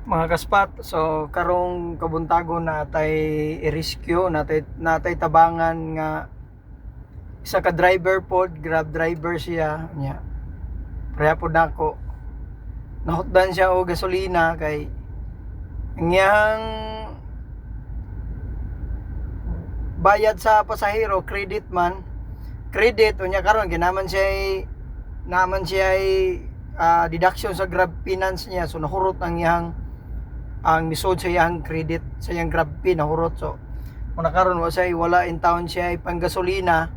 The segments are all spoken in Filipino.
Mga kaspat, so karong kabuntago natay i-rescue, natay tabangan nga isa ka driver pod, grab driver siya nya. Pareha pod nako. Nahutdan siya og gasolina kay ang iyang bayad sa pasahero credit man. Credit unya karon ginaman siya deduction sa Grab Finance niya, so nahurot ang misod sa iyang credit sa iyang Grab Pin nahurot. So kung nakaroon wala in town siya pang gasolina,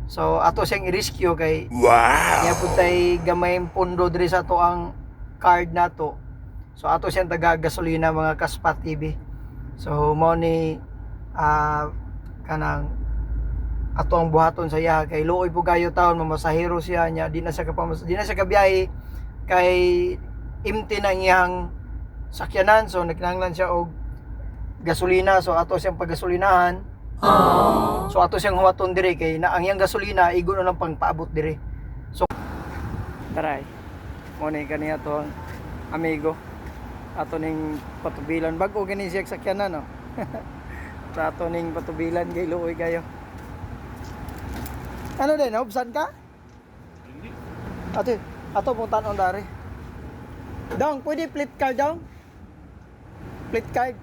so ato siyang i-rescue kay niya pud tay gamay pondo diri sa ato ang card nato. So ato siyang taga gasolina mga Kaspat TV. So mao ni kanang ato ang buhaton sa iya kay luoy po kayo taon mamasahero siya nya di na siya kabiyahe kay empty na iyang sakyanan, so nagkinahanglan siya og gasolina, so ato siyang paggasolinahan. So ato siyang huwaton dire kay na ang iyang gasolina igo na lang pangpaabot dire. So taray mo ni kaniya to amigo ato ning patubilan bag-o gani siya sakyanan no. Sa ato ning patubilan kay luoy kayo. Ano din, naubsan ka? Hindi. Ato puntan on dari. Dong, pwede split card dong? Split card.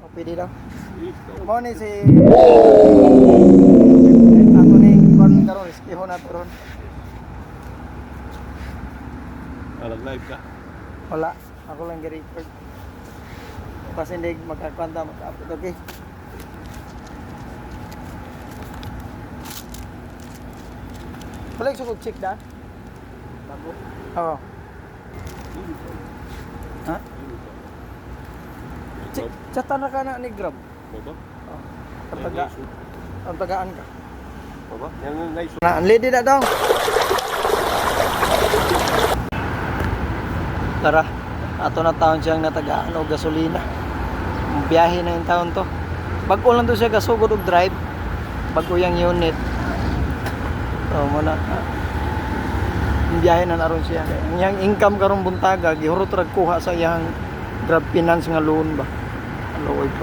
O pwede daw. Mo ni si ato ning kon karon rescue na ron. Live ka? Wala, ako lang gi-record. Kasi hindi magkakwanta, mag-upload, okay? Wala yung sukog check da? Bago? Oo. Ha? Chatan na ka na ni Grab. Baba? Ang tagaan ka. Baba? Yang naiso. Na, lady na daw. Tara, ato na taon siyang natagaan o gasolina. Biyahe na yung taon to. Bago lang to siya gasugod og drive. Bago yung unit. So muna. Biyahe na naron siya. Yang income karong buntaga gihurot ra kuha sa iyang Grab Finance nga loan ba. Loan pa.